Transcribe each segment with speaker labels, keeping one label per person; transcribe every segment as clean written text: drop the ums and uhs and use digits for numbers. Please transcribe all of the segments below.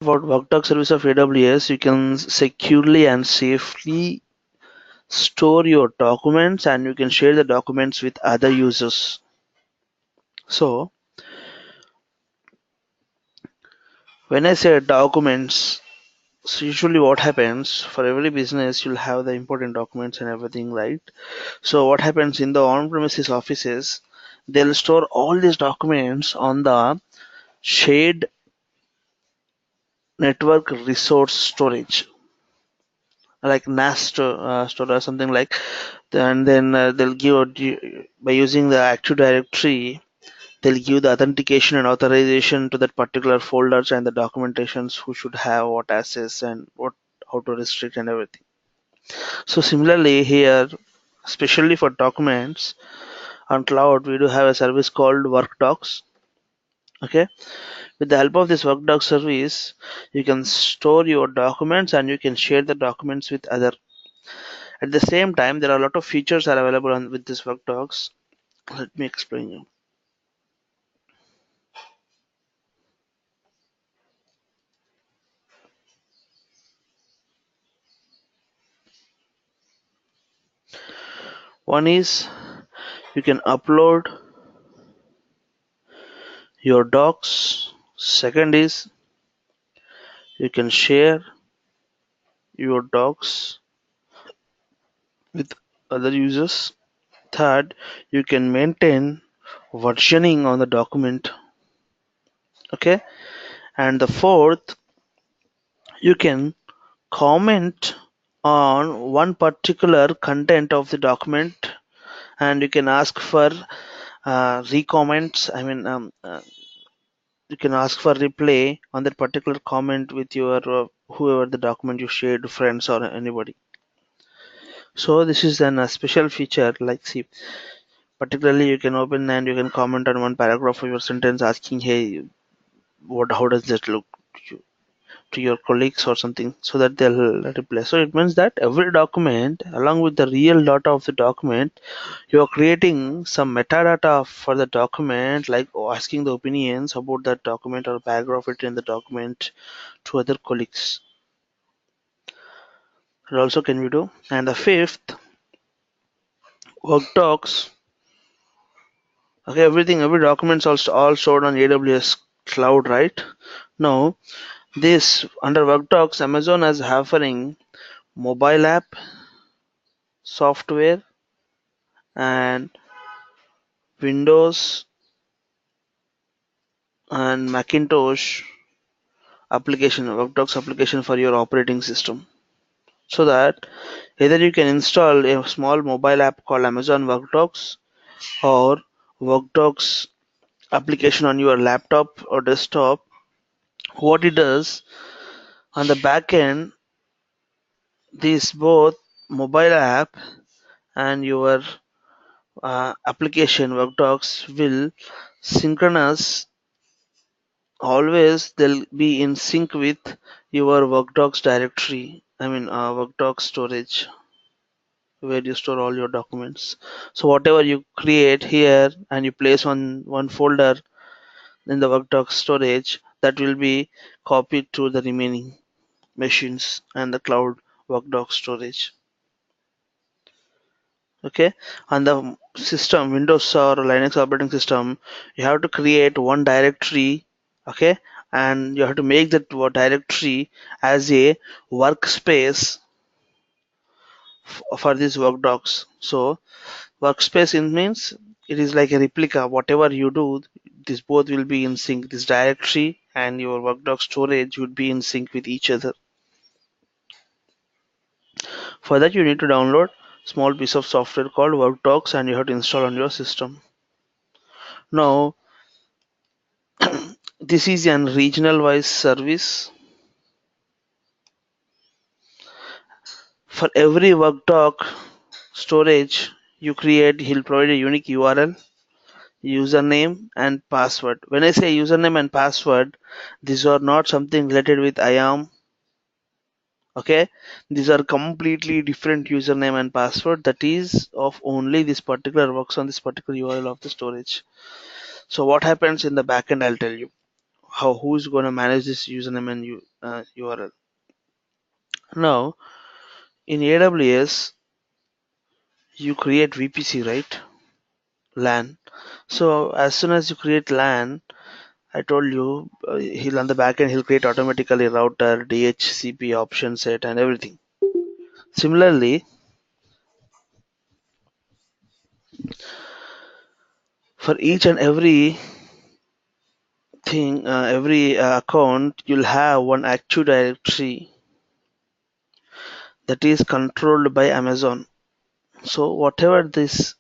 Speaker 1: For Workdocs service of AWS, you can securely and safely store your documents and you can share the documents with other users. So when I say documents, so usually what happens for every business, you'll have the important documents and everything, right? So what happens in the on-premises offices, they'll store all these documents on the shared network resource storage, like NAS store or something like. And then they'll by using the Active Directory, they'll give the authentication and authorization to that particular folders and the documentations who should have what access and what how to restrict and everything. So similarly here, especially for documents on cloud, we do have a service called Workdocs. Okay, with the help of this Workdocs service, you can store your documents and you can share the documents with other. At the same time, there are a lot of features are available with this Workdocs. Let me explain you. One is you can upload your docs. Second is you can share your docs with other users. Third, you can maintain versioning on the document. Okay, and the fourth, you can comment on one particular content of the document and you can ask for recommends. You can ask for replay on that particular comment with your whoever the document you shared, friends or anybody. So this is an a special feature, like see, particularly you can open and you can comment on one paragraph of your sentence asking, hey, what how does that look to your colleagues or something, so that they'll reply. So it means that every document along with the real data of the document, you are creating some metadata for the document, like asking the opinions about that document or paragraph written in the document to other colleagues. It also can we do. And the fifth, Workdocs. Okay, every document's also all stored on AWS cloud, right? Now, this under Workdocs, Amazon is offering mobile app, software, and Windows and Macintosh application, Workdocs application for your operating system. So that either you can install a small mobile app called Amazon Workdocs or Workdocs application on your laptop or desktop. What it does on the back end, these both mobile app and your application Workdocs will synchronize. Always they'll be in sync with your Workdocs directory. Workdocs storage where you store all your documents. So whatever you create here and you place on one folder in the Workdocs storage, that will be copied to the remaining machines and the cloud Workdocs storage. Okay, on the system Windows or Linux operating system, you have to create one directory. Okay, and you have to make that directory as a workspace for these Workdocs. So workspace in means it is like a replica. Whatever you do, this both will be in sync. This directory and your Workdocs storage would be in sync with each other. For that, you need to download small piece of software called Workdocs and you have to install on your system. Now, this is an regional wise service. For every Workdoc storage you create, he'll provide a unique URL, username and password. When I say username and password, these are not something related with IAM. Okay, these are completely different username and password that is of only this particular works on this particular URL of the storage. So what happens in the backend, I'll tell you. how who is going to manage this username and URL. Now in AWS you create VPC, right? LAN. So as soon as you create LAN, I told you he'll on the back end he'll create automatically router, DHCP option set and everything. Similarly, for each and every thing, every account, you'll have one Active Directory that is controlled by Amazon. So whatever this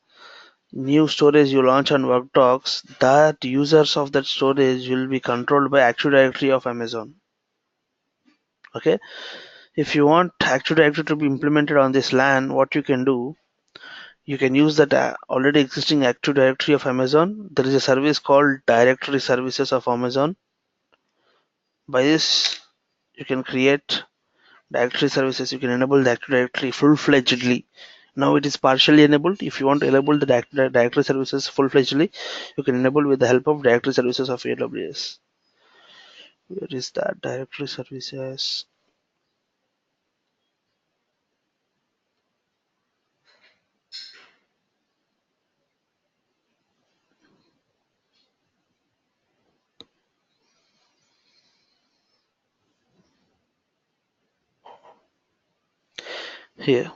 Speaker 1: new storage you launch on Workdocs, that users of that storage will be controlled by Active Directory of Amazon. Okay, if you want Active Directory to be implemented on this LAN, what you can do, you can use that already existing Active Directory of Amazon. There is a service called Directory Services of Amazon. By this, you can create directory services. You can enable the Active Directory full-fledgedly. Now it is partially enabled. If you want to enable the directory services full-fledgedly, you can enable with the help of directory services of AWS. Where is that directory services? Here.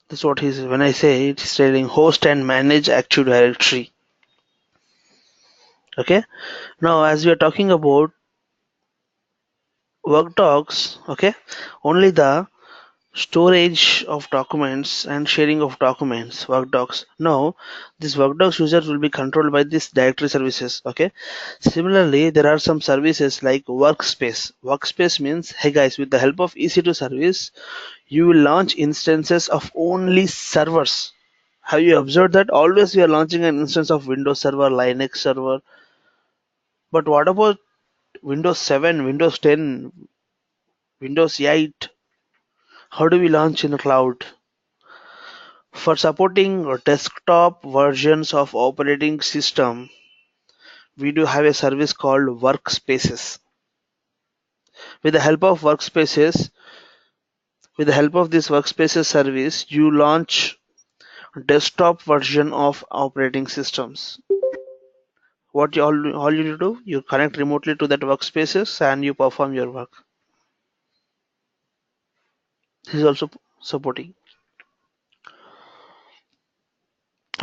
Speaker 1: That's what he's when I say it's saying host and manage Active Directory. Okay. Now as we are talking about Workdocs, okay, only the storage of documents and sharing of documents, Workdocs. Now this Workdocs users will be controlled by this directory services. Okay, similarly there are some services like Workspace means, hey guys, with the help of EC2 service you will launch instances of only servers. Have you observed that always we are launching an instance of Windows Server, Linux server, but what about Windows 7, Windows 10, Windows 8? How do we launch in the cloud? For supporting desktop versions of operating system, we do have a service called Workspaces. With the help of Workspaces, with the help of this Workspaces service, you launch desktop version of operating systems. What all you need to do, you connect remotely to that Workspaces and you perform your work. This is also supporting.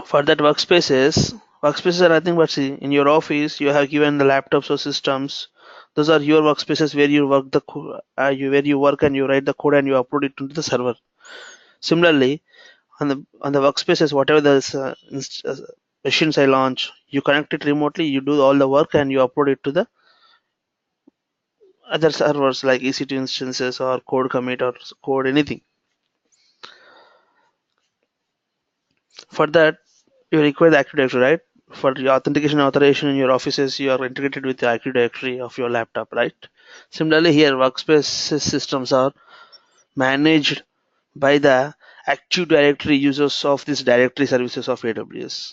Speaker 1: For that workspaces are nothing but, see, in your office you have given the laptops or systems. Those are your workspaces where you work where you work and you write the code and you upload it to the server. Similarly, on the workspaces, whatever the machines I launch, you connect it remotely, you do all the work and you upload it to the other servers like EC2 instances or code commit or code anything. For that, you require the Active Directory, right? For your authentication and authorization in your offices, you are integrated with the Active Directory of your laptop, right? Similarly, here workspace systems are managed by the Active Directory users of these directory services of AWS.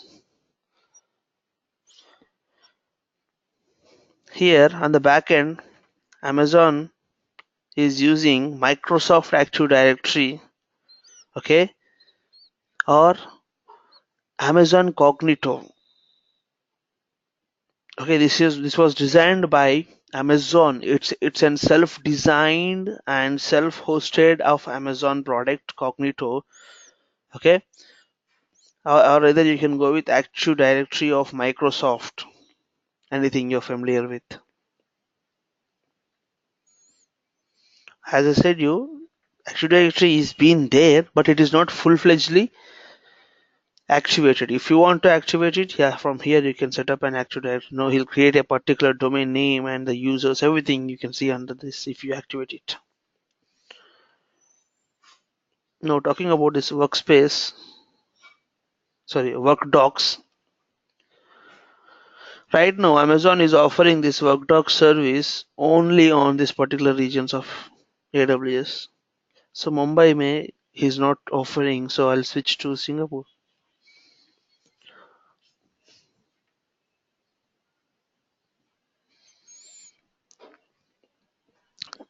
Speaker 1: Here on the back end, Amazon is using Microsoft Active Directory, okay, or Amazon Cognito. Okay, this was designed by Amazon. It's an self-designed and self-hosted of Amazon product Cognito. Okay, or either you can go with Active Directory of Microsoft. Anything you're familiar with. As I said, you Active Directory is been there, but it is not full-fledgedly activated. If you want to activate it, yeah, from here you can set up an Active Directory. No, he'll create a particular domain name and the users, everything you can see under this if you activate it. Now talking about this Workdocs. Right now Amazon is offering this Workdocs service only on this particular regions of AWS. So Mumbai may he's not offering, so I'll switch to Singapore.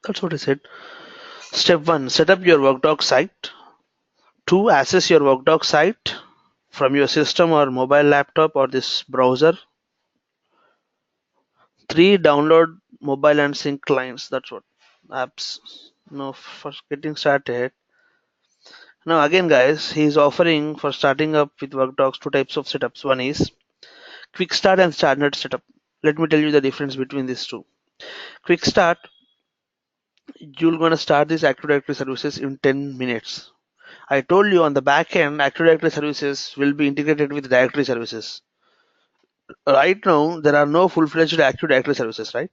Speaker 1: That's what I said. Step 1, set up your Workdocs site. 2, access your Workdocs site from your system or mobile laptop or this browser. 3, download mobile and sync clients. That's what apps. Now for getting started. Now again guys, he is offering for starting up with Workdocs 2 types of setups. One is quick start and standard setup. Let me tell you the difference between these two. Quick start, you're gonna start these Active Directory services in 10 minutes. I told you on the back end, Active Directory services will be integrated with directory services. Right now, there are no full-fledged Active Directory services, right?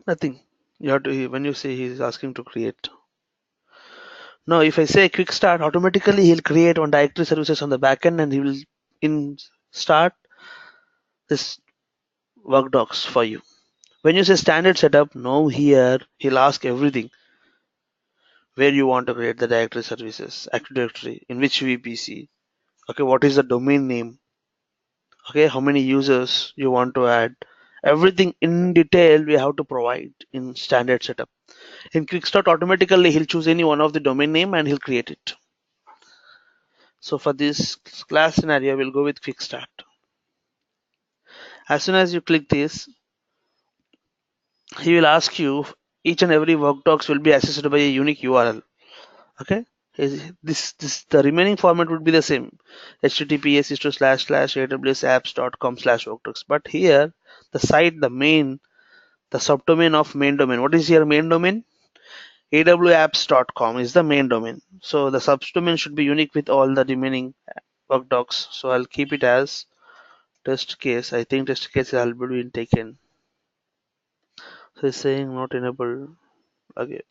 Speaker 1: Nothing. You have to, when you say he's asking to create. Now, if I say quick start, automatically he'll create one directory services on the back end and he will in start this Workdocs for you. When you say standard setup, now here he'll ask everything. Where you want to create the directory services, Active Directory, in which VPC, okay, what is the domain name, okay, how many users you want to add, everything in detail we have to provide in standard setup. In quick start, automatically he'll choose any one of the domain name and he'll create it. So for this class scenario, we'll go with quick start. As soon as you click this, he will ask you each and every Workdocs will be accessed by a unique URL. Okay, this the remaining format would be the same, https://awsapps.com/workdocs, but here the site, the subdomain of main domain, what is your main domain? awapps.com is the main domain, so the subdomain should be unique with all the remaining Workdocs. So I'll keep it as test case. I think test case has already been taken, so it's saying not enabled. Okay,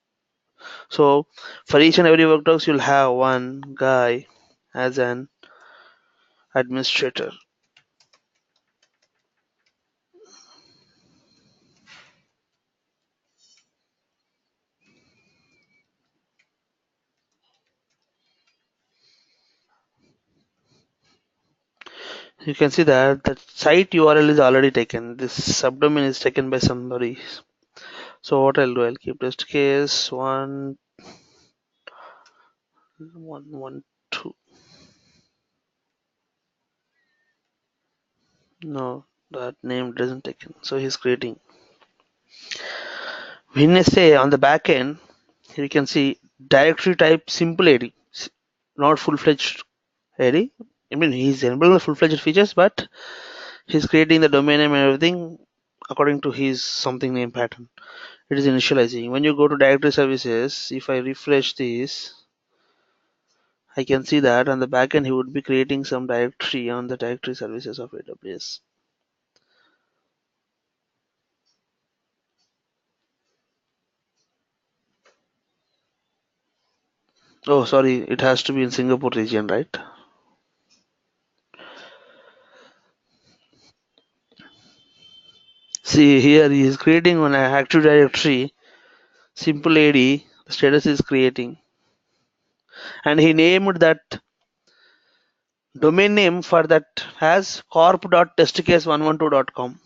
Speaker 1: so for each and every Workdocs you'll have one guy as an administrator. You can see that the site URL is already taken. This subdomain is taken by somebody. So what I'll do, I'll keep test case 1.1.1.2. No, that name doesn't taken. So he's creating. When I say on the back end, you can see directory type simple AD, not full-fledged AD. I mean, he's enabling the full-fledged features, but he's creating the domain name and everything according to his something name pattern. It is initializing. When you go to directory services, if I refresh this, I can see that on the backend he would be creating some directory on the directory services of AWS. Oh, sorry, it has to be in Singapore region, right? See here he is creating on an Active Directory, simple AD, the status is creating. And he named that domain name for that as corp.testcase112.com.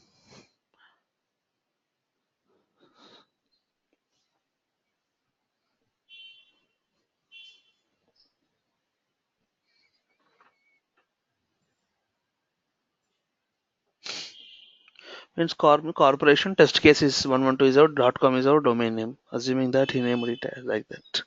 Speaker 1: Means corporation test case is 112 is our .com is our domain name, assuming that he named it as like that.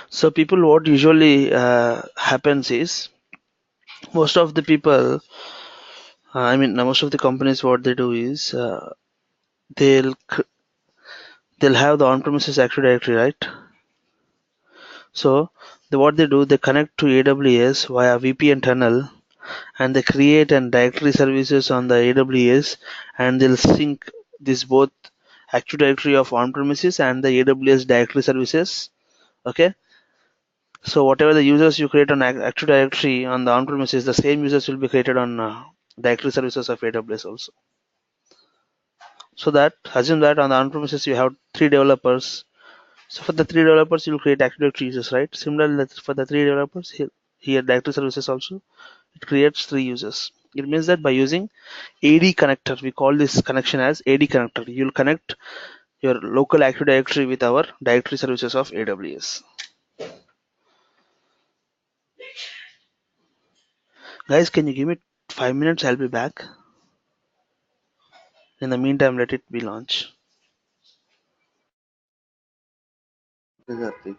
Speaker 1: So people, what usually happens is most of the people, I mean most of the companies, what they do is they'll they'll have the on-premises Active Directory, right? So what they do, they connect to AWS via VPN tunnel and they create an directory services on the AWS and they'll sync this both Active Directory of on-premises and the AWS directory services. Okay, so whatever the users you create on Active Directory on the on-premises, the same users will be created on directory services of AWS also. So that assume that on the on-premises you have 3 developers. So for the 3 developers, you'll create Active Directory users, right? Similarly, for the 3 developers here directory services also, it creates 3 users. It means that by using AD connector, we call this connection as AD connector. You'll connect your local Active Directory with our directory services of AWS. Guys, can you give me 5 minutes? I'll be back. In the meantime, let it be launched. Exactly.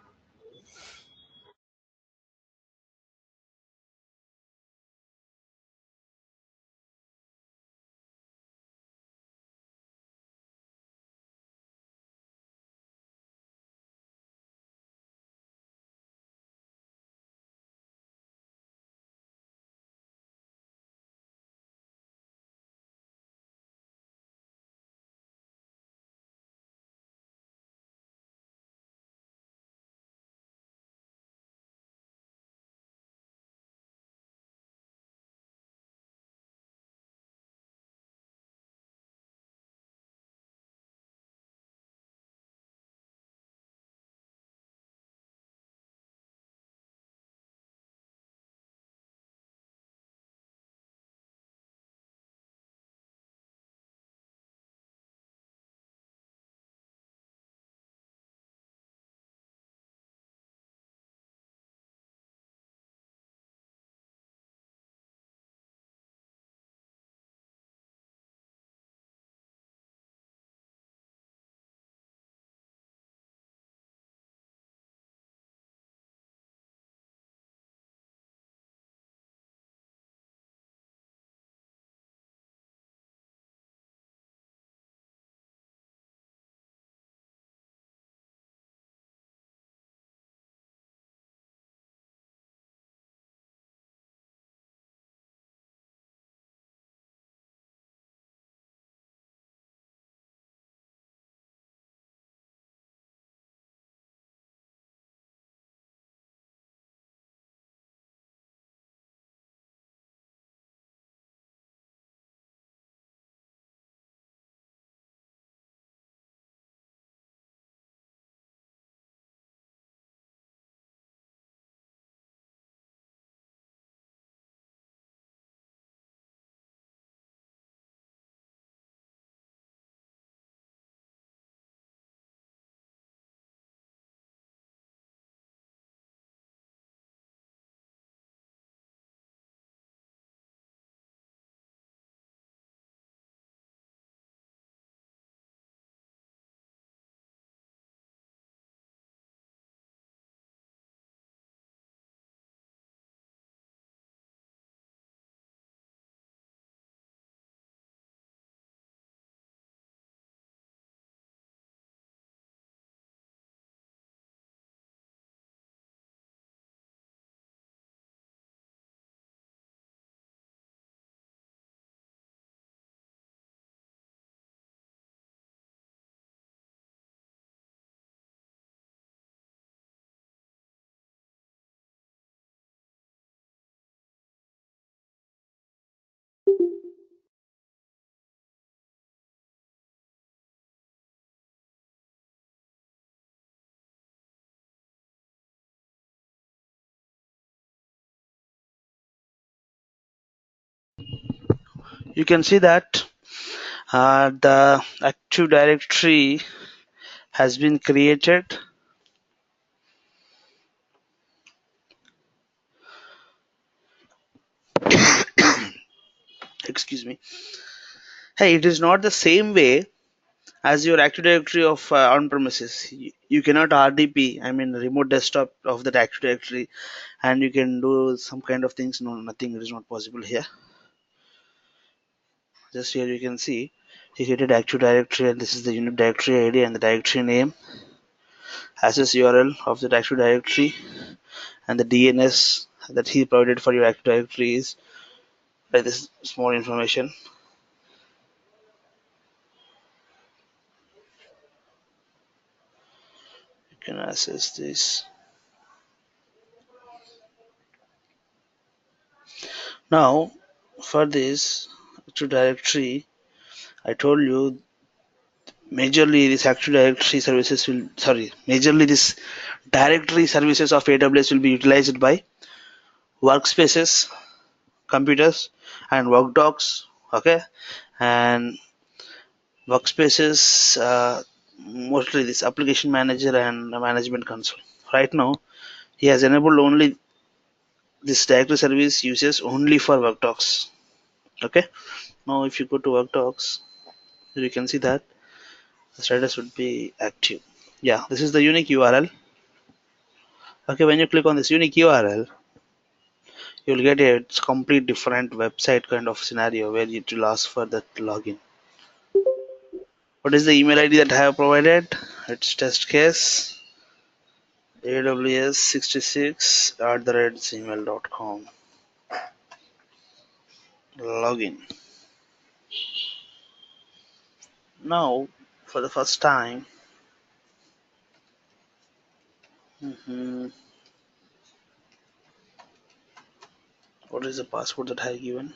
Speaker 1: You can see that the Active Directory has been created. Excuse me. Hey, it is not the same way as your Active Directory of on-premises. You cannot RDP, I mean remote desktop of that Active Directory, and you can do some kind of things. No, nothing. It is not possible here. Just here you can see he created Active Directory, and this is the unit directory ID and the directory name, access URL of the Active Directory, and the DNS that he provided for your Active Directory is like this small information. You can access this. Now, for this Active Directory, I told you Majorly this Active Directory services will majorly this directory services of AWS will be utilized by workspaces, computers, and Workdocs. Okay, and workspaces mostly this application manager and management console. Right now, he has enabled only this directory service uses only for Workdocs. Okay, now if you go to Workdocs, you can see that the status would be active. Yeah, this is the unique URL. Okay, when you click on this unique URL, you'll get a complete different website kind of scenario where it will ask for that login. What is the email ID that I have provided? It's test case aws66@gmail.com. Login. Now, for the first time, mhm, what is the password that I have given?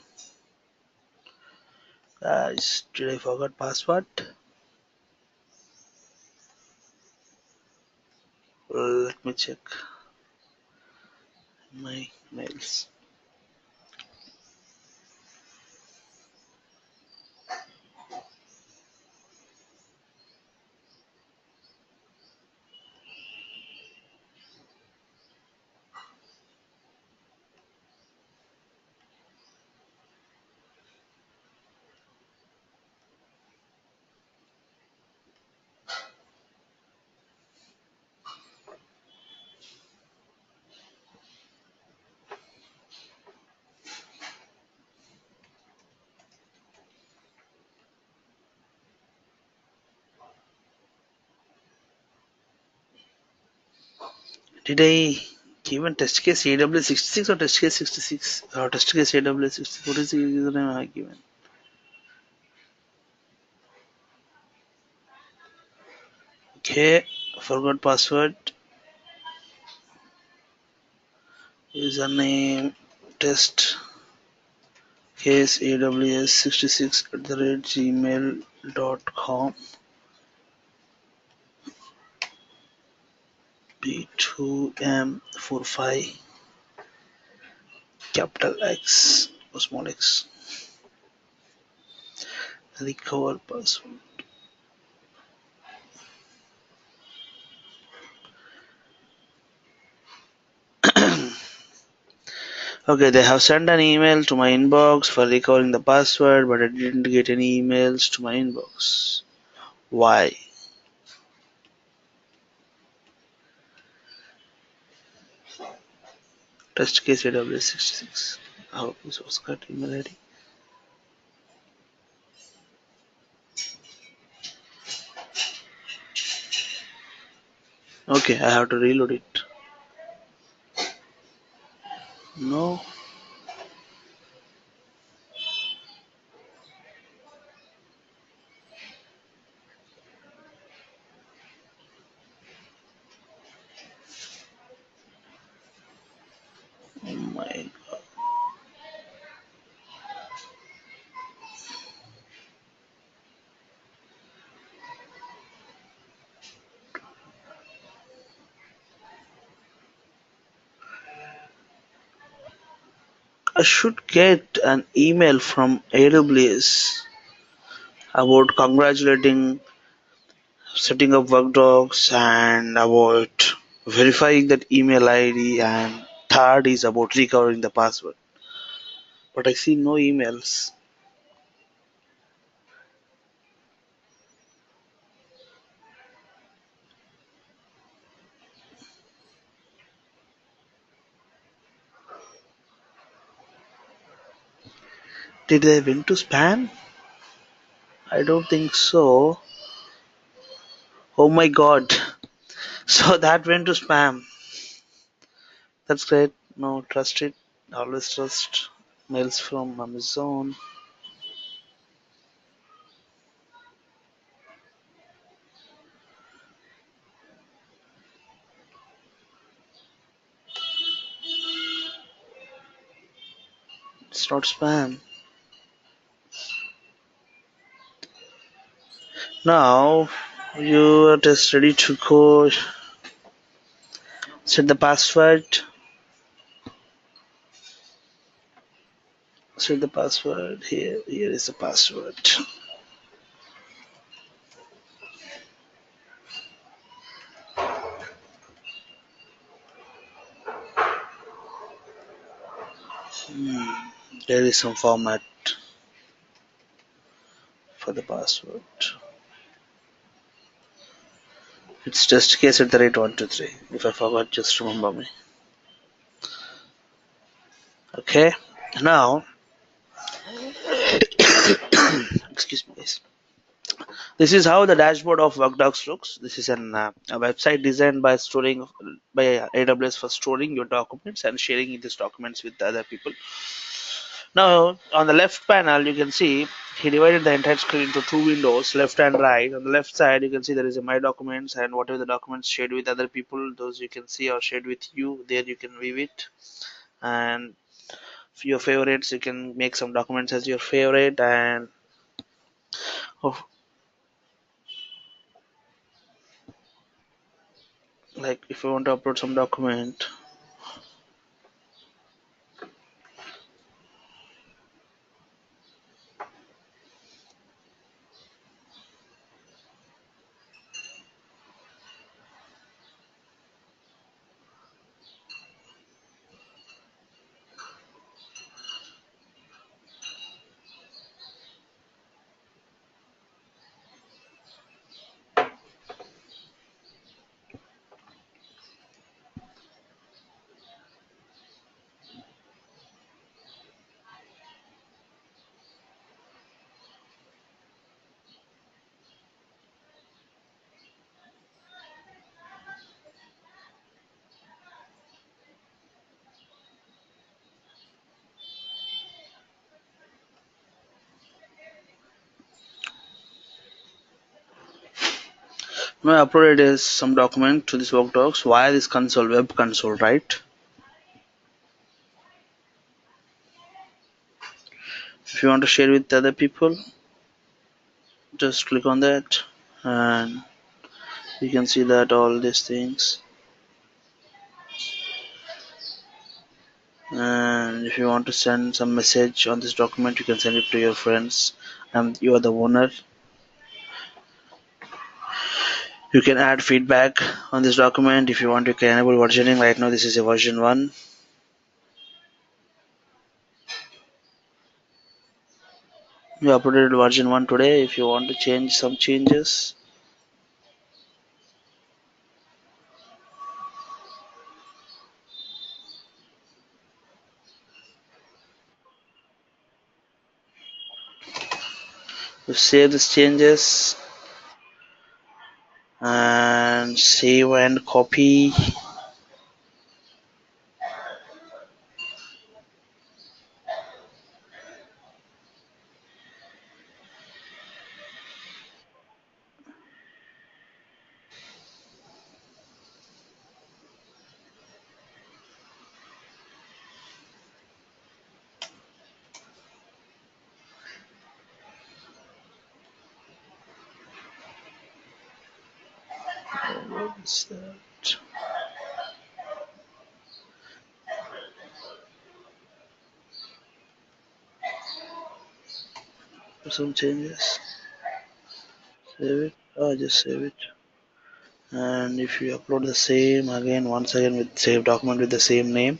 Speaker 1: Guys, did I forget password? Let me check my mails. Did I given test case AW66 or test case 66 or test case AW66? What is the username I have given? Okay, forgot password. Username test case aws66@gmail.com. B2M45 capital X or small x. Recover password. Okay, they have sent an email to my inbox for recovering the password, but I didn't get any emails to my inbox. Why? Test case AW66. How source code email ID? Okay, I have to reload it. No. Oh my. I should get an email from AWS about congratulating setting up Workdocs and about verifying that email ID, and third is about recovering the password. But I see no emails. Did they went to spam? I don't think so. Oh my god. So that went to spam. That's great. No, trust it. Always trust mails from Amazon. It's not spam. Now you are just ready to go. Set the password. Set the password here. Here is the password. There is some format for the password. It's just case at the rate 123. If I forgot, just remember me. Okay. Now, excuse me, guys. This is how the dashboard of Workdocs looks. This is a website designed by AWS for storing your documents and sharing these documents with other people. Now, on the left panel, you can see he divided the entire screen into two windows, left and right. On the left side, you can see there is a My Documents, and whatever the documents shared with other people, those you can see or shared with you. There you can view it. And for your favorites, you can make some documents as your favorite. And oh, like if you want to upload some document, I uploaded is some document to this Workdocs via this console, web console, right? If you want to share with other people, just click on that, and you can see that all these things. And if you want to send some message on this document, you can send it to your friends, and you are the owner. You can add feedback on this document. If you want, you can enable versioning. Right now this is a version 1. You uploaded version 1 today. If you want to change some changes, you save these changes and save and copy. What's that? Some changes. Save it. Oh, just save it. And if you upload the same again, once again with save document with the same name,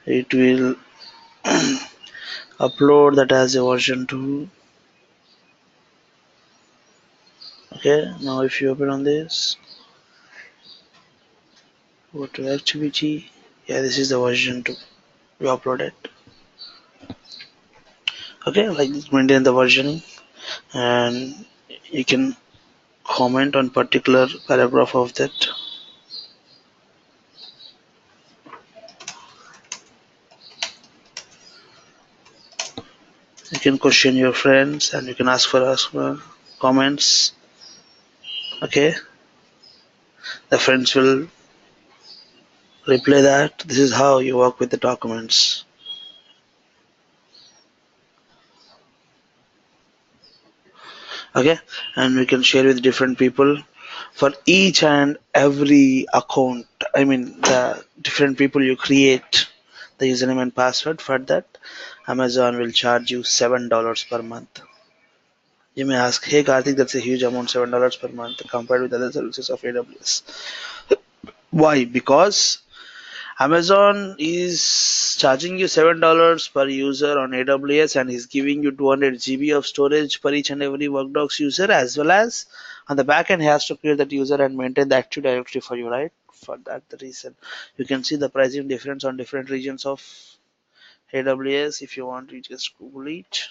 Speaker 1: it will upload that as a version 2. Okay, now if you open on this, go to activity. Yeah, this is the version 2 you uploaded. Okay, like this, maintain the versioning, and you can comment on particular paragraph of that. You can question your friends, and you can ask for comments. Okay, the friends will replay that. This is how you work with the documents. Okay, and we can share with different people for each and every account. I mean, the different people you create the username and password. For that, Amazon will charge you $7 per month. You may ask, hey Karthik, that's a huge amount, $7 per month compared with other services of AWS. Why? Because Amazon is charging you $7 per user on AWS and is giving you 200 GB of storage per each and every Workdocs user, as well as on the back end he has to create that user and maintain the Active Directory for you, right? For that the reason you can see the pricing difference on different regions of AWS. If you want, you just Google it.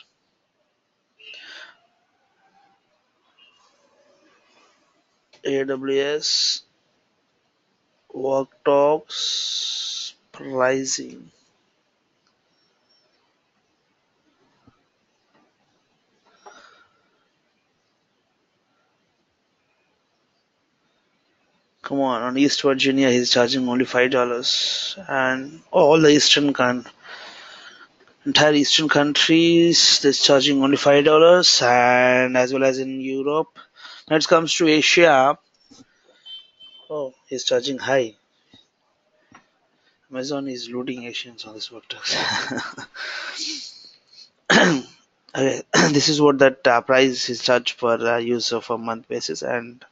Speaker 1: AWS Workdocs pricing. Come on East Virginia, he's charging only $5, and all the entire Eastern countries, they're charging only $5, and as well as in Europe. When it comes to Asia, oh, he's charging high. Amazon is looting Asians on this Workdocs. Okay, this is what that price is charged per user for month basis, and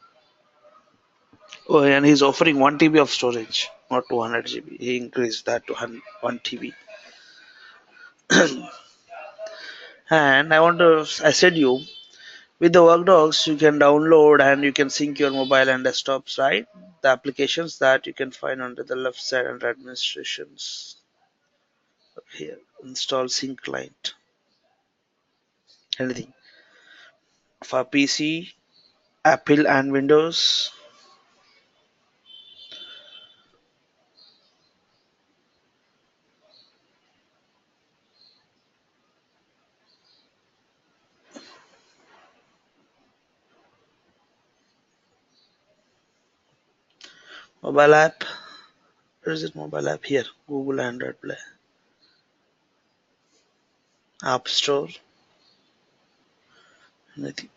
Speaker 1: oh, and he's offering 1 TB of storage, not 200 GB. He increased that to 1 TB. And I said you, with the Workdocs, you can download and you can sync your mobile and desktops, right? The applications that you can find under the left side under administrations. Here, install sync client. Anything for PC, Apple, and Windows. Mobile app. Where is it? Mobile app here. Google Android Play. App Store. Anything.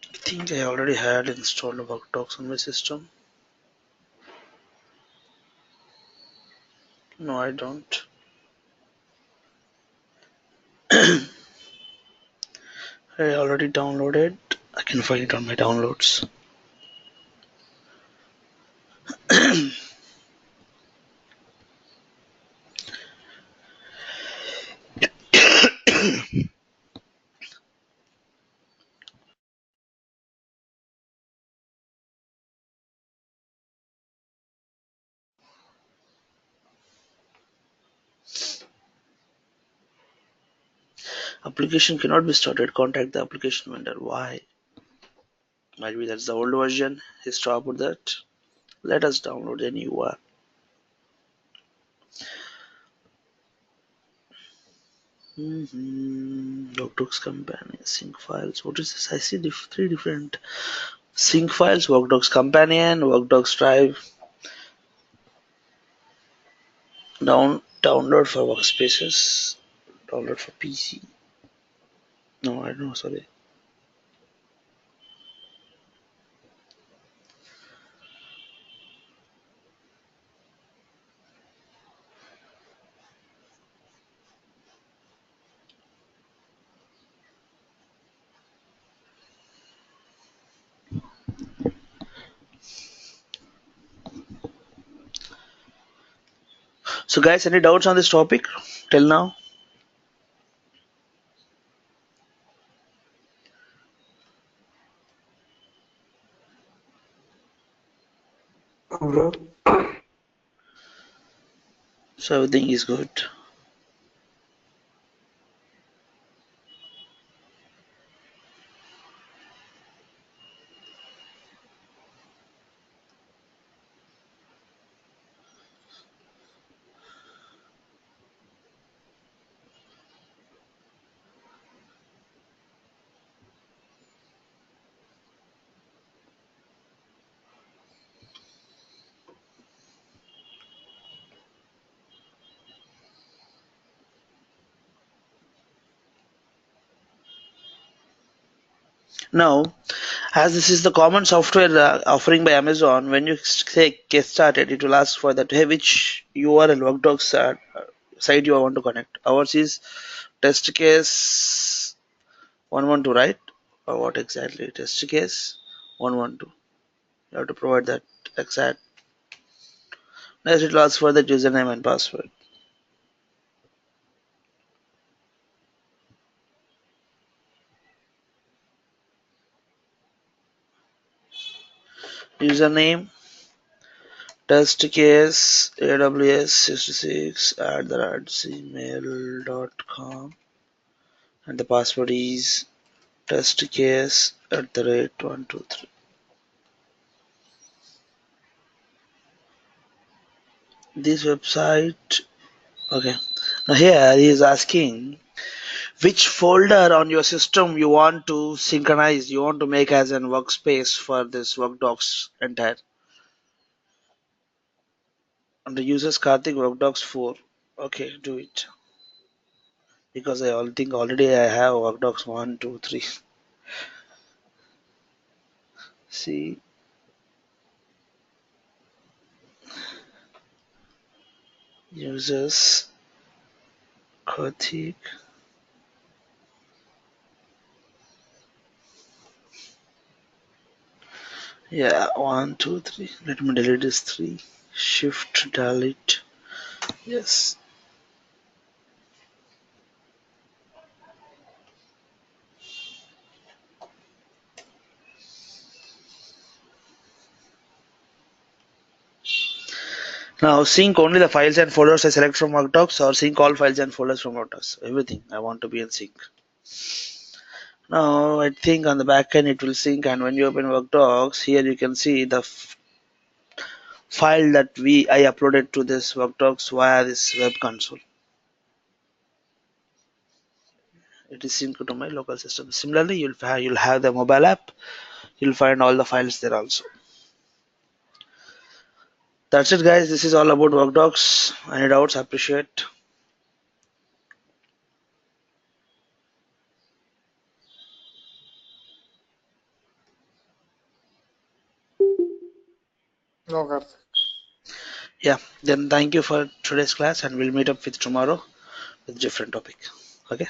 Speaker 1: I think I already had installed Workdocs on my system. No, I don't. I already downloaded. I can find it on my downloads. Application cannot be started. Contact the application vendor. Why? Might be that's the old version. He stopped that. Let us download the new one. Workdocs companion sync files. What is this? I see three different sync files. Workdocs companion, Workdocs drive, download for workspaces, download for PC. No, I don't know. Sorry. So, guys, any doubts on this topic till now?
Speaker 2: Bro,
Speaker 1: So everything is good. Now, as this is the common software offering by Amazon, when you say get started, it will ask for that, hey, which URL Workdocs site you want to connect. Ours is test case 112, right? Or what exactly? Test case 112. You have to provide that exact. Next, it will ask for the username and password. Username test case AWS 66 @gmail.com, and the password is test case @123. This website. Okay. Now here he is asking which folder on your system you want to synchronize, you want to make as a workspace for this Workdocs entire. Under users Karthik Workdocs 4. Okay, do it. Because I all think already I have Workdocs 1, 2, 3. See, users Karthik. Yeah, 1, 2, 3. Let me delete this 3. Shift delete. Yes. Now sync only the files and folders I select from Workdocs, or sync all files and folders from Workdocs. Everything I want to be in sync. Now I think on the back end it will sync, and when you open Workdocs, here you can see the file that I uploaded to this Workdocs via this web console. It is synced to my local system. Similarly, you'll have the mobile app. You'll find all the files there also. That's it, guys. This is all about Workdocs. Any doubts? Appreciate.
Speaker 2: No, Karthik.
Speaker 1: Yeah. Then thank you for today's class, and we'll meet up with tomorrow with different topic. Okay.